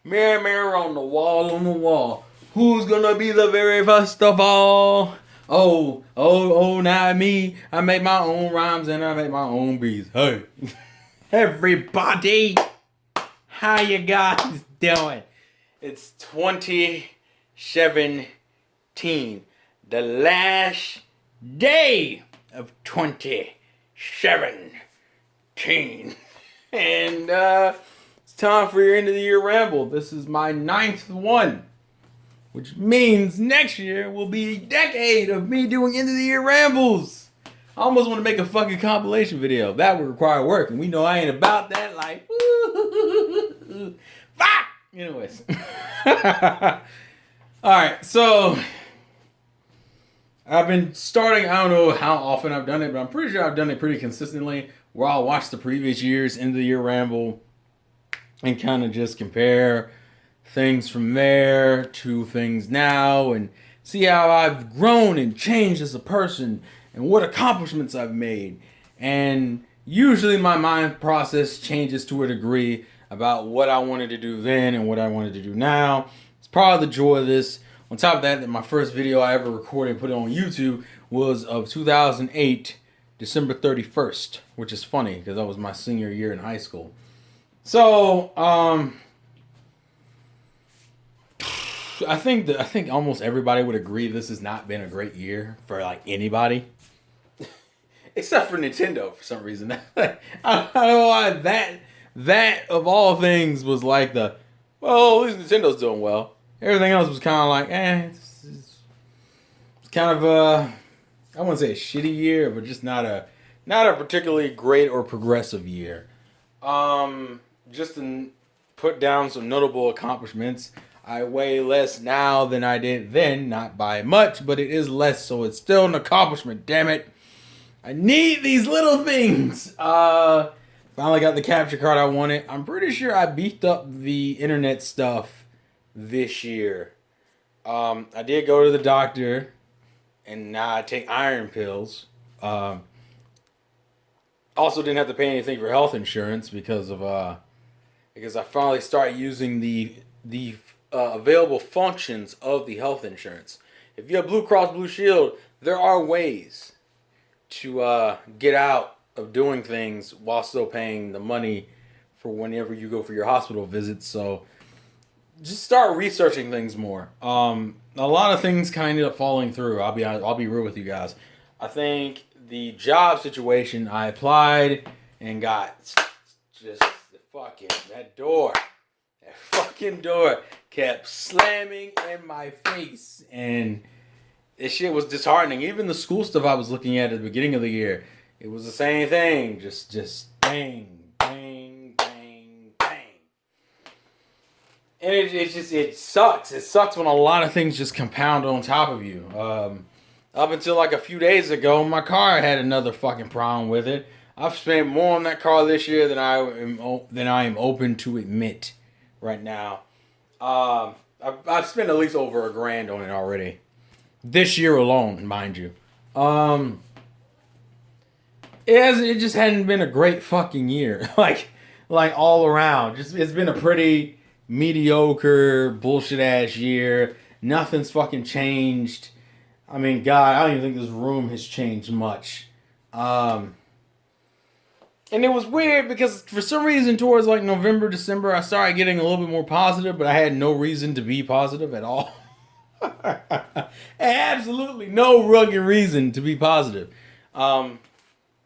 Mirror, mirror on the wall, on the wall. Who's gonna be the very first of all? Oh, oh, oh, not me. I make my own rhymes and I make my own beats. Hey, everybody, how you guys doing? It's 2017, the last day of 2017. And it's time for your end of the year ramble. This is my 9th one, which means next year will be a decade of me doing end of the year rambles. I almost want to make a fucking compilation video. That would require work, and we know I ain't about that life. Fuck! Anyways. Alright, so I've been starting, I don't know how often I've done it, but I'm pretty sure I've done it pretty consistently, where I'll watch the previous year's end of the year ramble and kind of just compare things from there to things now and see how I've grown and changed as a person and what accomplishments I've made. And usually my mind process changes to a degree about what I wanted to do then and what I wanted to do now. It's part of the joy of this. On top of that, my first video I ever recorded and put it on YouTube was of 2008, December 31st, which is funny because that was my senior year in high school. So, I think almost everybody would agree this has not been a great year for like anybody, except for Nintendo for some reason. I don't know why that of all things was like well, at least Nintendo's doing well. Everything else was kind of like, it's kind of I wouldn't say a shitty year, but just not a particularly great or progressive year. Just to put down some notable accomplishments. I weigh less now than I did then, not by much, but it is less, so it's still an accomplishment, damn it. I need these little things. Finally got the capture card I wanted. I'm pretty sure I beefed up the internet stuff this year. I did go to the doctor, and now I take iron pills. Also didn't have to pay anything for health insurance because I finally started using the available functions of the health insurance. If you have Blue Cross Blue Shield, there are ways to get out of doing things while still paying the money for whenever you go for your hospital visits. So just start researching things more. A lot of things kind of ended up falling through. I'll be real with you guys. I think the job situation, I applied and got just that fucking door kept slamming in my face, and this shit was disheartening. Even the school stuff I was looking at the beginning of the year, it was the same thing, just bang, bang, bang, bang. And it sucks. It sucks when a lot of things just compound on top of you. Up until like a few days ago, my car had another fucking problem with it. I've spent more on that car this year than I am open to admit right now. I've spent at least over $1,000 on it already. This year alone, mind you. It just hadn't been a great fucking year. like all around. It's been a pretty mediocre, bullshit ass year. Nothing's fucking changed. I mean, God, I don't even think this room has changed much. And it was weird because for some reason towards like November, December, I started getting a little bit more positive, but I had no reason to be positive at all. Absolutely no rugged reason to be positive. I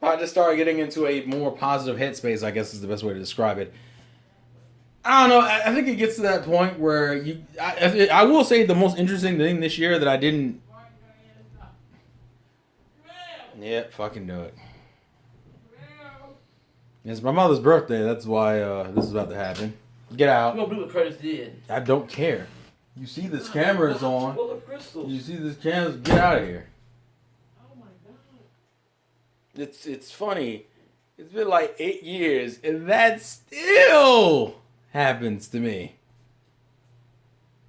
just started getting into a more positive headspace, I guess is the best way to describe it. I don't know. I think it gets to that point where I will say the most interesting thing this year that I didn't. Yeah, fucking do it. It's my mother's birthday. That's why this is about to happen. Get out. You gonna do what Curtis did? I don't care. You see this camera is on. You see this camera. Get out of here. Oh my God. It's funny. It's been like 8 years, and that still happens to me.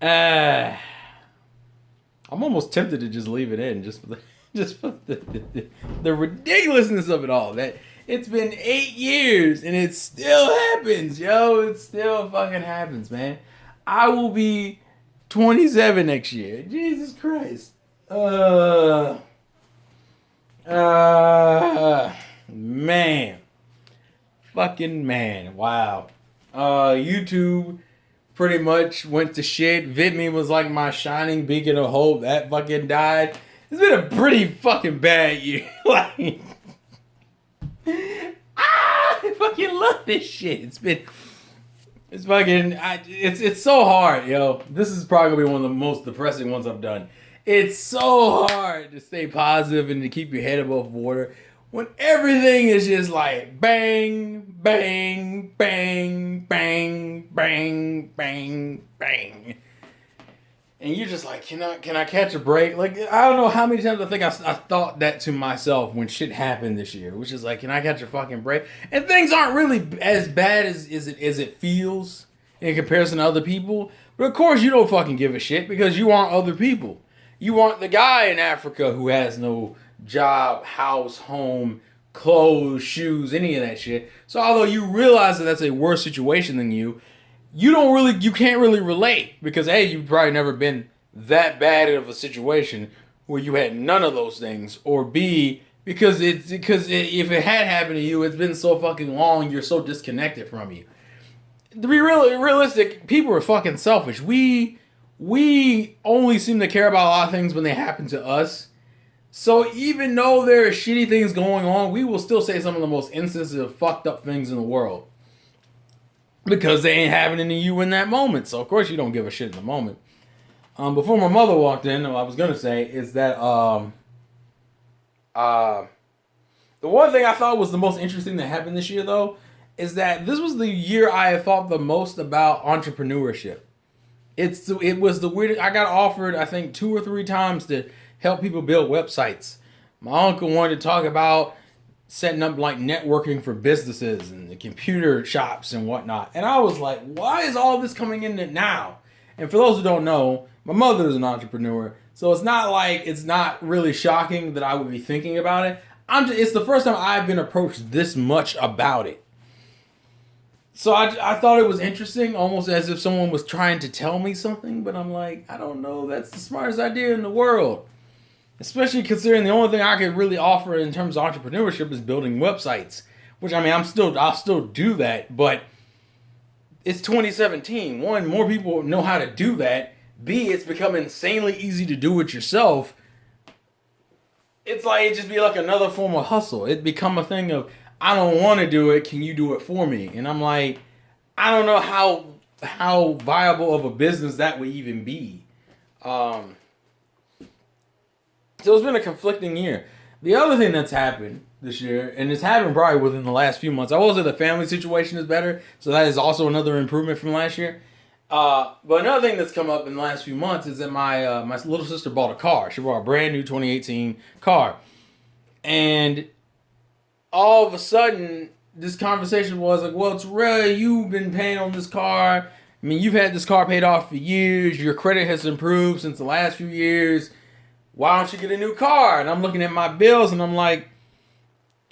I'm almost tempted to just leave it in, just for the ridiculousness of it all. That it's been 8 years and it still happens, yo. It still fucking happens, man. I will be 27 next year. Jesus Christ. Man. Fucking man. Wow. YouTube pretty much went to shit. VidMe was like my shining beacon of hope. That fucking died. It's been a pretty fucking bad year. Like, I fucking love this shit. It's so hard, yo. This is probably gonna be one of the most depressing ones I've done. It's so hard to stay positive and to keep your head above water when everything is just like bang, bang, bang, bang, bang, bang, bang. And you're just like, can I catch a break? Like, I don't know how many times I think I thought that to myself when shit happened this year, which is like, can I catch a fucking break? And things aren't really as bad as it feels in comparison to other people. But of course, you don't fucking give a shit because you aren't other people. You aren't the guy in Africa who has no job, house, home, clothes, shoes, any of that shit. So although you realize that that's a worse situation than you can't really relate because A, you've probably never been that bad of a situation where you had none of those things, or B, because if it had happened to you, it's been so fucking long, you're so disconnected from you. To be really realistic, people are fucking selfish. We only seem to care about a lot of things when they happen to us. So even though there are shitty things going on, we will still say some of the most insensitive, fucked up things in the world. Because they ain't happening to you in that moment. So, of course, you don't give a shit in the moment. Before my mother walked in, what I was going to say is that the one thing I thought was the most interesting that happened this year, though, is that this was the year I have thought the most about entrepreneurship. It was the weirdest. I got offered, I think, 2 or 3 times to help people build websites. My uncle wanted to talk about setting up like networking for businesses and the computer shops and whatnot. And I was like, why is all this coming in now? And for those who don't know, my mother is an entrepreneur. So it's not really shocking that I would be thinking about it. It's the first time I've been approached this much about it. So I thought it was interesting, almost as if someone was trying to tell me something. But I'm like, I don't know. That's the smartest idea in the world. Especially considering the only thing I could really offer in terms of entrepreneurship is building websites. Which, I mean, I'll still do that, but it's 2017. One, more people know how to do that. B, it's become insanely easy to do it yourself. It's like it just be like another form of hustle. It become a thing of, I don't want to do it, can you do it for me? And I'm like, I don't know how viable of a business that would even be. So it's been a conflicting year. The other thing that's happened this year, and it's happened probably within the last few months, I will say the family situation is better, so that is also another improvement from last year. But another thing that's come up in the last few months is that my little sister bought a car. She bought a brand new 2018 car. And all of a sudden, this conversation was like, well, Terrell, you've been paying on this car. I mean, you've had this car paid off for years. Your credit has improved since the last few years. Why don't you get a new car? And I'm looking at my bills and I'm like,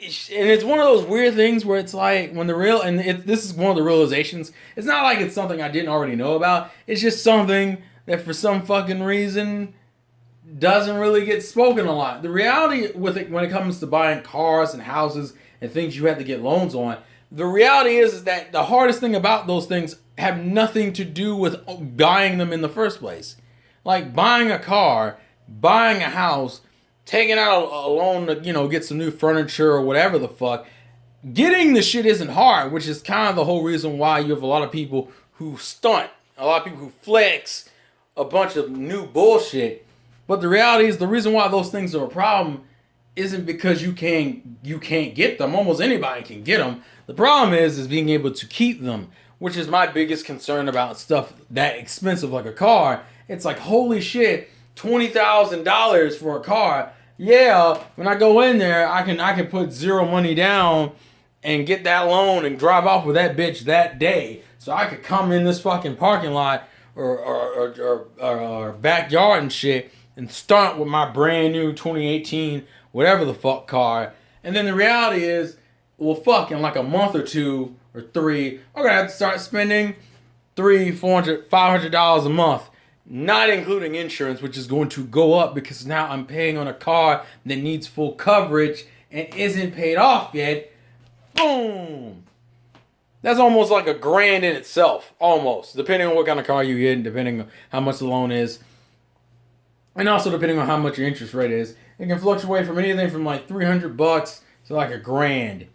and it's one of those weird things where it's like this is one of the realizations. It's not like it's something I didn't already know about. It's just something that for some fucking reason doesn't really get spoken a lot. The reality with it when it comes to buying cars and houses and things you have to get loans on, the reality is that the hardest thing about those things have nothing to do with buying them in the first place. Like buying a car, buying a house, taking out a loan to, get some new furniture or whatever the fuck. Getting the shit isn't hard, which is kind of the whole reason why you have a lot of people who stunt, a lot of people who flex a bunch of new bullshit. But the reality is the reason why those things are a problem isn't because you can't get them. Almost anybody can get them. The problem is being able to keep them, which is my biggest concern about stuff that expensive like a car. It's like, holy shit, $20,000 for a car. Yeah, when I go in there, I can put zero money down and get that loan and drive off with that bitch that day. So I could come in this fucking parking lot or backyard and shit and stunt with my brand new 2018 whatever the fuck car. And then the reality is, well, fuck, in like a month or 2 or 3, I'm gonna have to start spending $300, $400, $500 a month, not including insurance, which is going to go up because now I'm paying on a car that needs full coverage and isn't paid off yet. Boom. That's almost like $1,000 in itself, almost, depending on what kind of car you get and depending on how much the loan is. And also depending on how much your interest rate is. It can fluctuate from anything from like $300 to like $1,000.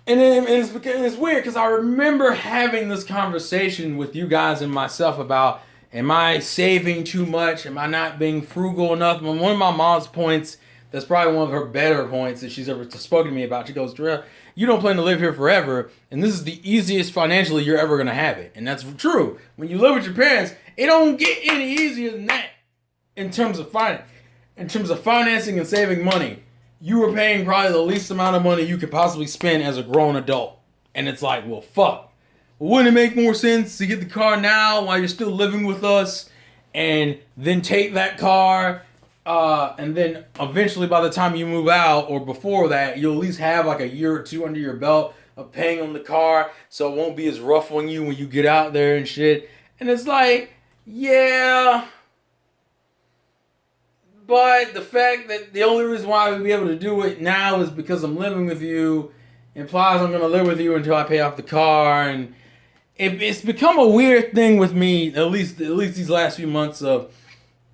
And it's weird because I remember having this conversation with you guys and myself about, am I saving too much? Am I not being frugal enough? And one of my mom's points, that's probably one of her better points that she's ever spoken to me about. She goes, Terrell, you don't plan to live here forever, and this is the easiest financially you're ever going to have it. And that's true. When you live with your parents, it don't get any easier than that in terms of finance. In terms of financing and saving money, you were paying probably the least amount of money you could possibly spend as a grown adult. And it's like, well, fuck. Wouldn't it make more sense to get the car now while you're still living with us and then take that car and then eventually by the time you move out or before that, you'll at least have like a year or two under your belt of paying on the car so it won't be as rough on you when you get out there and shit. And it's like, yeah, but the fact that the only reason why I would be able to do it now is because I'm living with you implies I'm going to live with you until I pay off the car. And it's become a weird thing with me, at least these last few months of,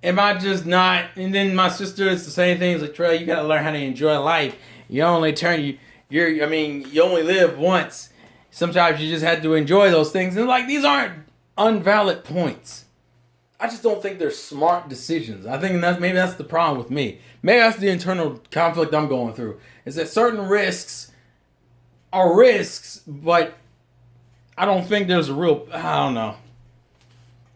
am I just not? And then my sister, it's the same thing. It's like, Trey, you got to learn how to enjoy life. You only you only live once. Sometimes you just have to enjoy those things. And like, these aren't unvalid points. I just don't think they're smart decisions. I think maybe that's the problem with me. Maybe that's the internal conflict I'm going through. Is that certain risks are risks, but I don't think there's a real, I don't know.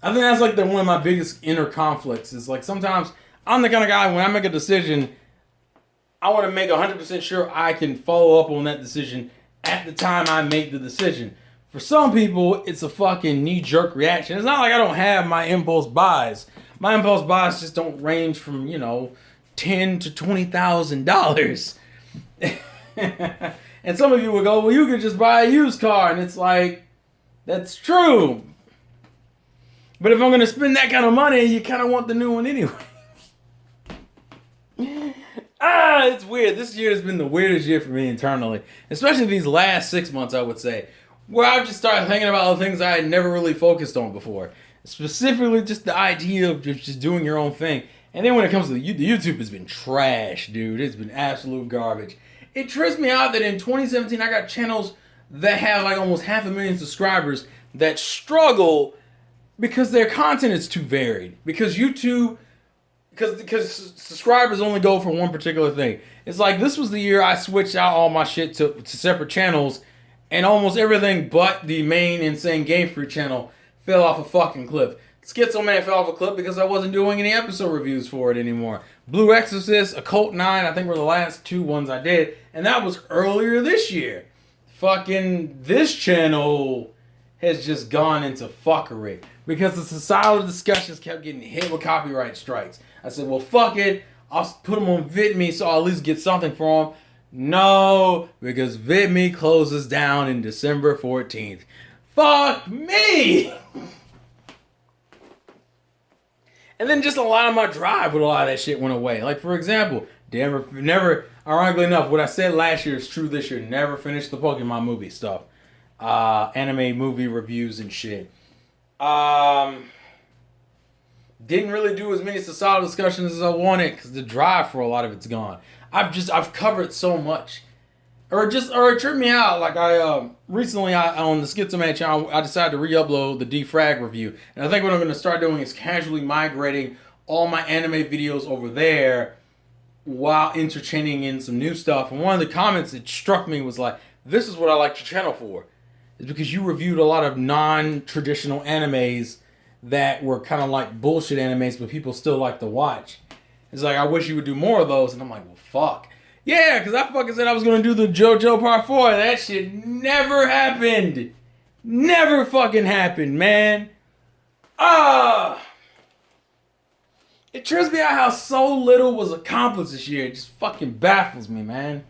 I think that's like one of my biggest inner conflicts. Is like sometimes I'm the kind of guy, when I make a decision, I want to make 100% sure I can follow up on that decision at the time I make the decision. For some people, it's a fucking knee-jerk reaction. It's not like I don't have my impulse buys. My impulse buys just don't range from, $10,000 to $20,000. And some of you would go, well, you could just buy a used car. And it's like, that's true. But if I'm going to spend that kind of money, you kind of want the new one anyway. It's weird. This year has been the weirdest year for me internally. Especially these last 6 months, I would say. Where I've just started thinking about the things I had never really focused on before. Specifically, just the idea of just doing your own thing. And then when it comes to the YouTube has been trash, dude. It's been absolute garbage. It trips me out that in 2017, I got channels that have like almost 500,000 subscribers that struggle because their content is too varied. Because YouTube, because subscribers only go for one particular thing. It's like this was the year I switched out all my shit to separate channels. And almost everything but the main Insane Game Freak channel fell off a fucking cliff. Schizoman fell off a cliff because I wasn't doing any episode reviews for it anymore. Blue Exorcist, Occult 9, I think were the last two ones I did. And that was earlier this year. Fucking this channel has just gone into fuckery. Because the societal discussions kept getting hit with copyright strikes. I said, well, fuck it. I'll put them on VidMe so I'll at least get something for them. No, because VidMe closes down in December 14th. Fuck me! And then just a lot of my drive with a lot of that shit went away. Like, for example, never, ironically enough, what I said last year is true this year. Never finished the Pokemon movie stuff. Anime movie reviews and shit. Didn't really do as many societal discussions as I wanted because the drive for a lot of it's gone. I've covered so much. Or it tripped me out. Like recently on the Schizoman channel, I decided to re-upload the Defrag review. And I think what I'm going to start doing is casually migrating all my anime videos over there while interchaining in some new stuff. And one of the comments that struck me was like, this is what I like your channel for. It's because you reviewed a lot of non-traditional animes that were kind of like bullshit animes, but people still like to watch. It's like, I wish you would do more of those. And I'm like, well, fuck. Yeah, because I fucking said I was going to do the JoJo Part 4. That shit never happened. Never fucking happened, man. It trips me out how so little was accomplished this year. It just fucking baffles me, man.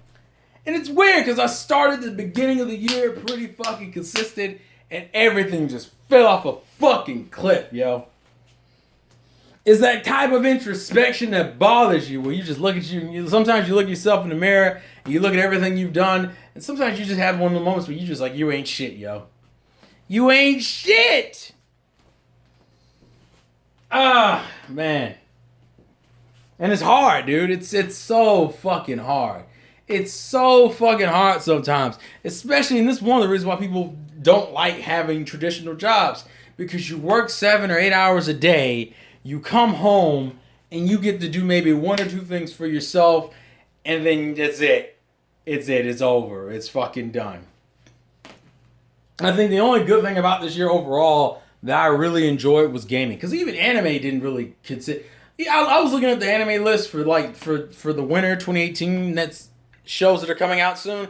And it's weird because I started the beginning of the year pretty fucking consistent. and everything just fell off a fucking cliff, yo. It's that type of introspection that bothers you, where you just look at sometimes you look at yourself in the mirror, and you look at everything you've done, and sometimes you just have one of the moments where you just like, you ain't shit, yo. You ain't shit! Ah, man. And it's hard, dude. It's so fucking hard. It's so fucking hard sometimes. Especially, and this is one of the reasons why people don't like having traditional jobs. Because you work 7 or 8 hours a day, you come home, and you get to do maybe 1 or 2 things for yourself, and then that's it. It's over. It's fucking done. I think the only good thing about this year overall that I really enjoyed was gaming. Because even anime didn't really consider... Yeah, I was looking at the anime list for the winter 2018. That's shows that are coming out soon.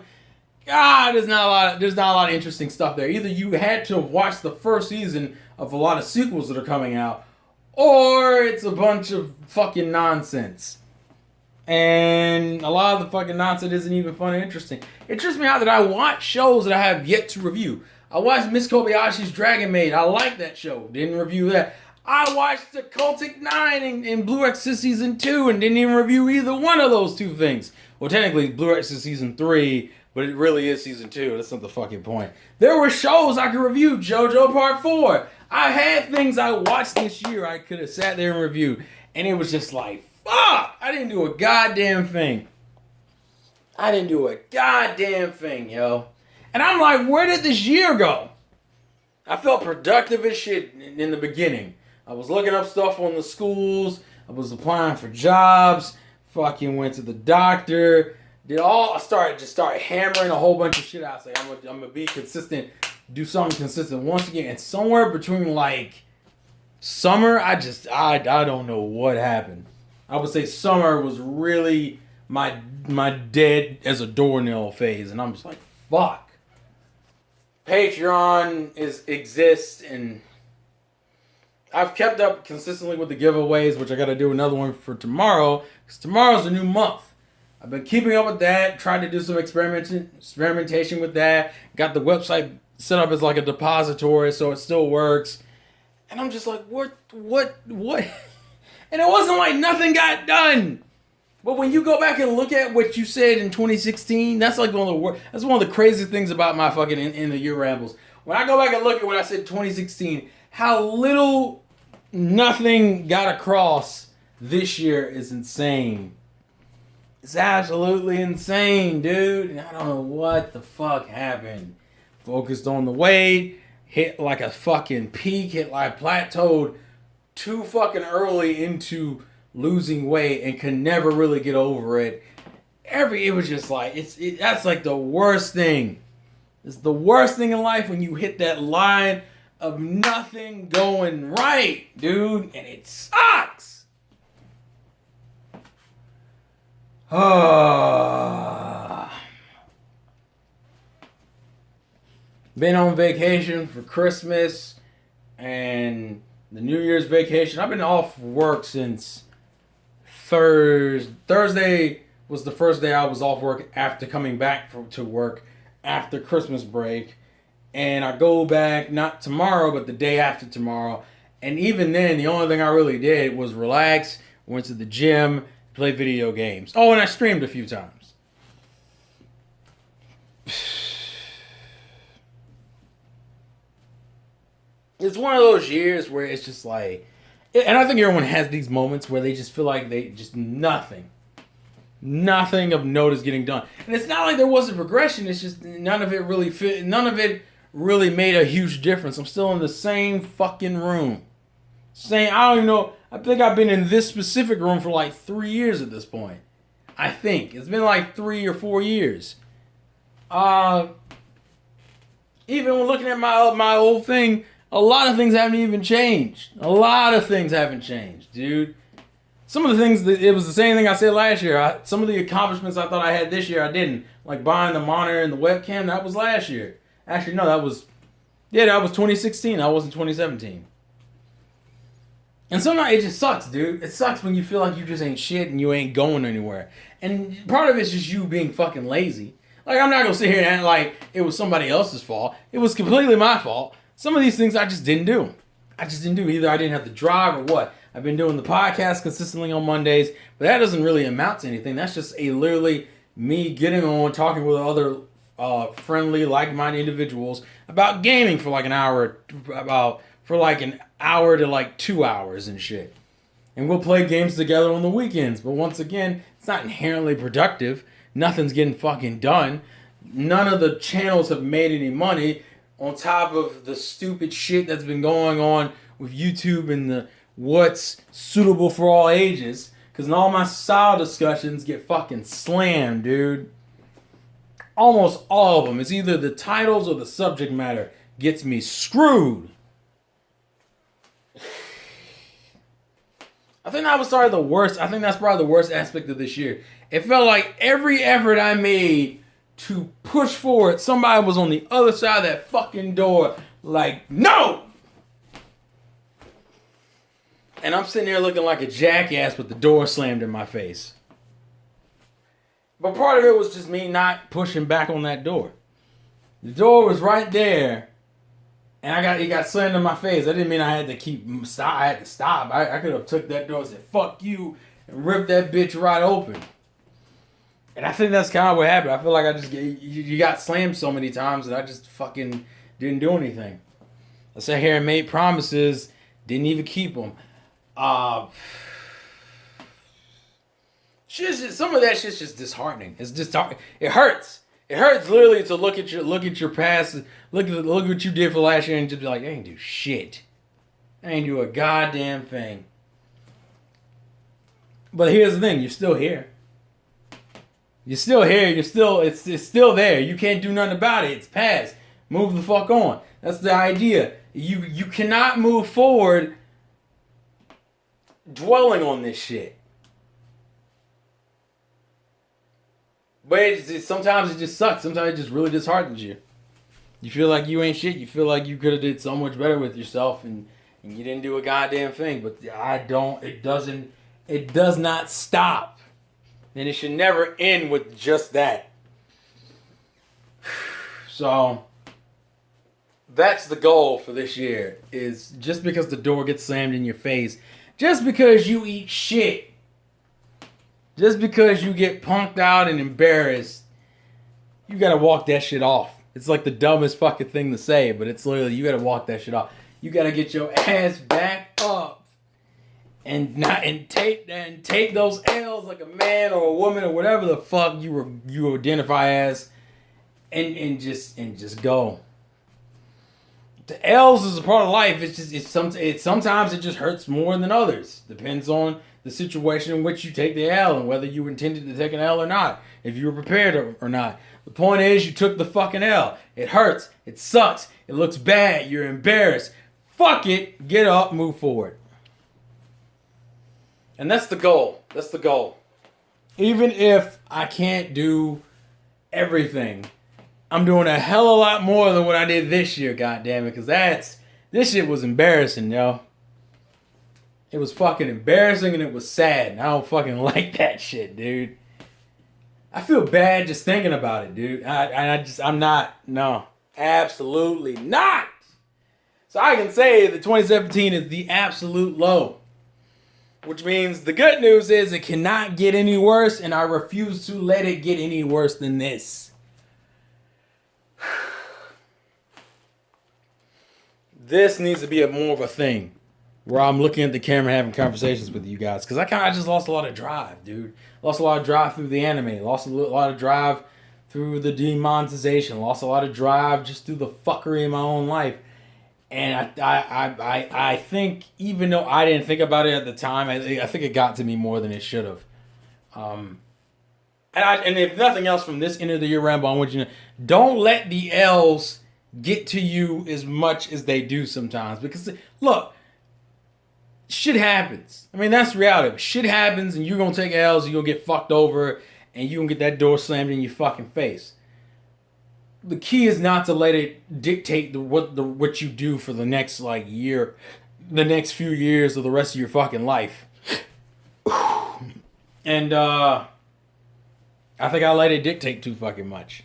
God, there's not a lot of interesting stuff there. Either you had to watch the first season of a lot of sequels that are coming out, or it's a bunch of fucking nonsense. And a lot of the fucking nonsense isn't even fun and interesting. It trips me out that I watch shows that I have yet to review. I watched Miss Kobayashi's Dragon Maid. I like that show. Didn't review that. I watched the Cultic 9 in Blue Exorcist Season 2 and didn't even review either one of those 2 things. Well, technically, Blue Exorcist Season 3, but it really is Season 2. That's not the fucking point. There were shows I could review. JoJo Part 4. I had things I watched this year I could have sat there and reviewed. And it was just like, fuck! I didn't do a goddamn thing. Yo. And I'm like, where did this year go? I felt productive as shit in the beginning. I was looking up stuff on the schools. I was applying for jobs. Fucking went to the doctor. I started hammering a whole bunch of shit out. Like, I'm gonna be consistent. Do something consistent once again. And somewhere between like summer, I don't know what happened. I would say summer was really my dead as a doornail phase. And I'm just like, fuck. Patreon exists, and I've kept up consistently with the giveaways, which I got to do another one for tomorrow, because tomorrow's a new month. I've been keeping up with that, tried to do some experimentation with that, got the website set up as like a depository so it still works, and I'm just like, what? And it wasn't like nothing got done. But when you go back and look at what you said in 2016, that's like that's one of the craziest things about my fucking in the Year Rambles. When I go back and look at what I said in 2016, how little nothing got across this year is insane. It's absolutely insane, dude. And I don't know what the fuck happened. Focused on the weight, hit like a fucking peak, hit like plateaued too fucking early into losing weight and could never really get over it. It was just like that's like the worst thing. It's the worst thing in life when you hit that line of nothing going right, dude, and it sucks. Been on vacation for Christmas and the New Year's vacation. I've been off work since Thursday was the first day I was off work after coming back to work after Christmas break. And I go back not tomorrow, but the day after tomorrow. And even then, the only thing I really did was relax, went to the gym, play video games. Oh, and I streamed a few times. It's one of those years where it's just like, and I think everyone has these moments where they just feel like they just nothing of note is getting done. And it's not like there wasn't progression. It's just none of it really fit. None of it really made a huge difference. I'm still in the same fucking room. I don't even know. I think I've been in this specific room for like 3 years at this point. I think it's been like 3 or 4 years. Even when looking at my old thing, a lot of things haven't even changed. A lot of things haven't changed, dude. Some of the things, it was the same thing I said last year. Some of the accomplishments I thought I had this year, I didn't. Like buying the monitor and the webcam, that was last year. Actually, no, that was 2016. That wasn't 2017. And sometimes it just sucks, dude. It sucks when you feel like you just ain't shit and you ain't going anywhere. And part of it's just you being fucking lazy. Like, I'm not gonna sit here and act like it was somebody else's fault. It was completely my fault. Some of these things I just didn't do. Either I didn't have the drive or what. I've been doing the podcast consistently on Mondays, but that doesn't really amount to anything. That's just literally me getting on, talking with other friendly, like-minded individuals about gaming for like an hour, to like 2 hours and shit. And we'll play games together on the weekends. But once again, it's not inherently productive. Nothing's getting fucking done. None of the channels have made any money on top of the stupid shit that's been going on with YouTube and the what's suitable for all ages. Because in all my style discussions get fucking slammed, dude. Almost all of them. It's either the titles or the subject matter gets me screwed. I think that was probably the worst. I think that's probably the worst aspect of this year. It felt like every effort I made to push forward, somebody was on the other side of that fucking door like, no! And I'm sitting there looking like a jackass with the door slammed in my face. But part of it was just me not pushing back on that door. The door was right there, and it got slammed in my face. That didn't mean I had to stop. I had to stop. I could have took that door and said, fuck you, and ripped that bitch right open. And I think that's kind of what happened. I feel like you got slammed so many times that I just fucking didn't do anything. I sat here and made promises, didn't even keep them. Some of that shit's just disheartening. It's just it hurts. It hurts literally to look at your past, look at what you did for last year, and just be like, I ain't do shit. I ain't do a goddamn thing. But here's the thing: you're still here. You're still here. It's still there. You can't do nothing about it. It's past. Move the fuck on. That's the idea. You cannot move forward dwelling on this shit. But sometimes it just sucks. Sometimes it just really disheartens you. You feel like you ain't shit. You feel like you could have did so much better with yourself, and you didn't do a goddamn thing. But it does not stop. And it should never end with just that. So that's the goal for this year, is just because the door gets slammed in your face, just because you eat shit, just because you get punked out and embarrassed, you gotta walk that shit off. It's like the dumbest fucking thing to say, but it's literally, you gotta walk that shit off. You gotta get your ass back up and take those L's like a man or a woman or whatever the fuck you identify as, and just go. The L's is a part of life. Sometimes it just hurts more than others. Depends on the situation in which you take the L and whether you intended to take an L or not. If you were prepared or not. The point is, you took the fucking L. It hurts. It sucks. It looks bad. You're embarrassed. Fuck it. Get up. Move forward. And that's the goal. That's the goal. Even if I can't do everything, I'm doing a hell of a lot more than what I did this year, goddammit. Because this shit was embarrassing, yo. It was fucking embarrassing and it was sad. And I don't fucking like that shit, dude. I feel bad just thinking about it, dude. I'm not. No. Absolutely not. So I can say that 2017 is the absolute low. Which means the good news is it cannot get any worse, and I refuse to let it get any worse than this. This needs to be more of a thing where I'm looking at the camera having conversations with you guys. Because I just lost a lot of drive, dude. Lost a lot of drive through the anime. Lost a lot of drive through the demonetization. Lost a lot of drive just through the fuckery in my own life. And I think, even though I didn't think about it at the time, I think it got to me more than it should have. And if nothing else from this end of the year ramble, I want you to know, don't let the L's get to you as much as they do sometimes. Because, look, shit happens. I mean, that's reality. Shit happens, and you're going to take L's, and you're going to get fucked over, and you're going to get that door slammed in your fucking face. The key is not to let it dictate what you do for the next year, the next few years, or the rest of your fucking life. And I think I let it dictate too fucking much.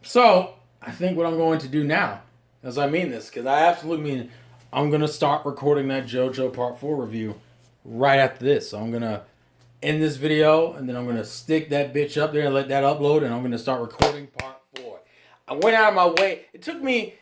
So I think what I'm going to do now, as I mean this, because I absolutely mean, I'm gonna start recording that JoJo Part 4 review right after this. So I'm gonna end this video, and then I'm gonna stick that bitch up there and let that upload, and I'm gonna start recording Part 4. I went out of my way. It took me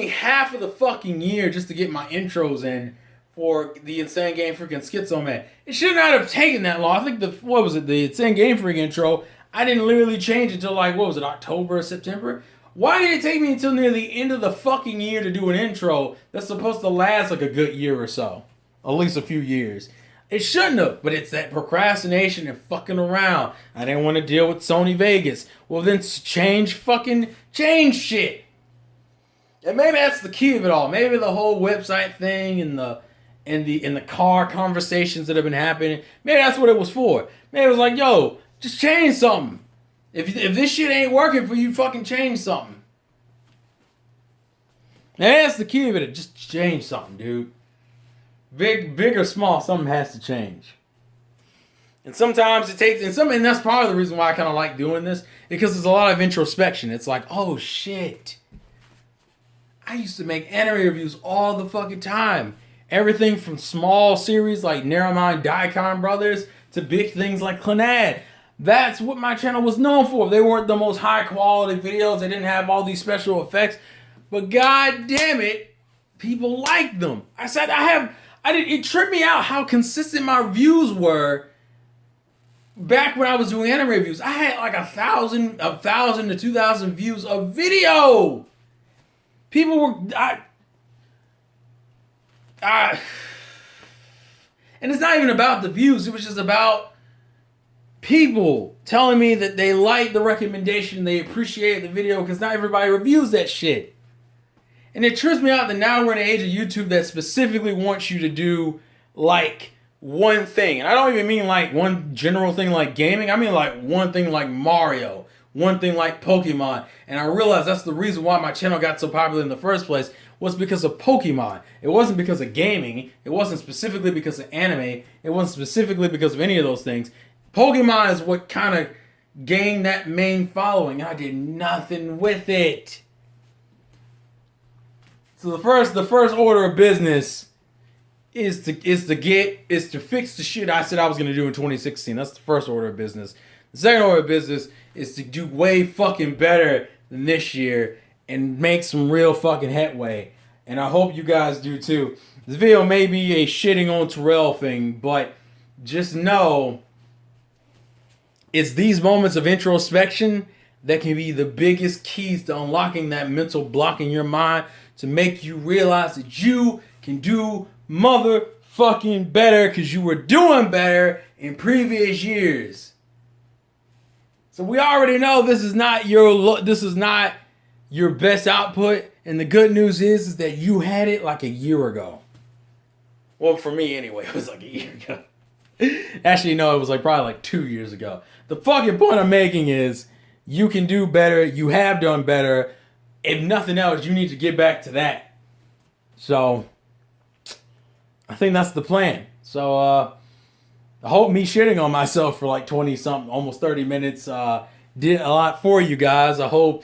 half of the fucking year just to get my intros in for the Insane Game Freak and Schizo Man. It should not have taken that long. I think the Insane Game Freak intro, I didn't literally change until like, what was it, October or September? Why did it take me until near the end of the fucking year to do an intro that's supposed to last like a good year or so? At least a few years. It shouldn't have, but it's that procrastination and fucking around. I didn't want to deal with Sony Vegas. Well, then change shit. And maybe that's the key of it all. Maybe the whole website thing and the car conversations that have been happening, maybe that's what it was for. Maybe it was like, yo, just change something. If this shit ain't working for you, fucking change something. And that's the key of it. Just change something, dude. Big or small, something has to change. And sometimes it takes, and that's part of the reason why I kind of like doing this, because there's a lot of introspection. It's like, oh shit, I used to make anime reviews all the fucking time. Everything from small series like Narrowmind Daikon Brothers to big things like Clannad. That's what my channel was known for. They weren't the most high quality videos. They didn't have all these special effects. But god damn it, people liked them. It tripped me out how consistent my views were back when I was doing anime reviews. I had like 1,000 to 2,000 views a video. People were, and it's not even about the views. It was just about people telling me that they liked the recommendation, they appreciated the video, because not everybody reviews that shit. And it trips me out that now we're in an age of YouTube that specifically wants you to do like one thing. And I don't even mean like one general thing like gaming. I mean like one thing like Mario, one thing like Pokemon. And I realized that's the reason why my channel got so popular in the first place, was because of Pokemon. It wasn't because of gaming. It wasn't specifically because of anime. It wasn't specifically because of any of those things. Pokemon is what kind of gained that main following. I did nothing with it. So the first order of business is to fix the shit I said I was gonna do in 2016. That's the first order of business. The second order of business is to do way fucking better than this year and make some real fucking headway. And I hope you guys do too. This video may be a shitting on Terrell thing, but just know it's these moments of introspection that can be the biggest keys to unlocking that mental block in your mind to make you realize that you can do motherfucking better because you were doing better in previous years. So we already know this is not your best output, and the good news is that you had it like a year ago. Well, for me anyway, it was like a year ago. Actually, no, it was like probably like 2 years ago. The fucking point I'm making is you can do better. You have done better. If nothing else, you need to get back to that. So I think that's the plan. So I hope me shitting on myself for like 20 something, almost 30 minutes did a lot for you guys. I hope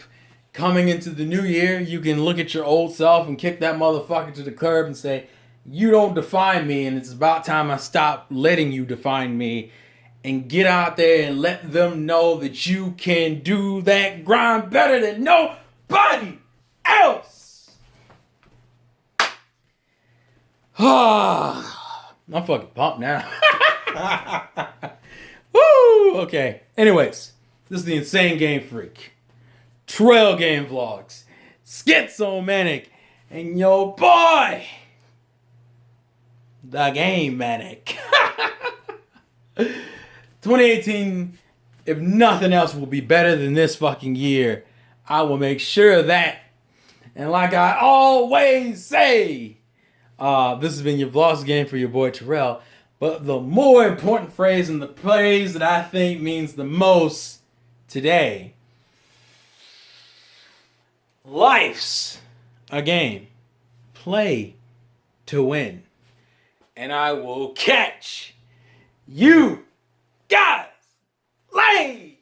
coming into the new year, you can look at your old self and kick that motherfucker to the curb and say, you don't define me, and it's about time I stop letting you define me, and get out there and let them know that you can do that grind better than nobody else. I'm fucking pumped now. Woo! Okay. Anyways, this is the Insane Game Freak, Trail Game Vlogs, Schizomanic, and your boy, the Game Manic. 2018, if nothing else, will be better than this fucking year. I will make sure of that. And like I always say, this has been your Vlogs Game for your boy Terrell. But the more important phrase and the phrase that I think means the most today, life's a game. Play to win. And I will catch you guys later.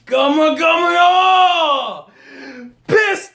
Coming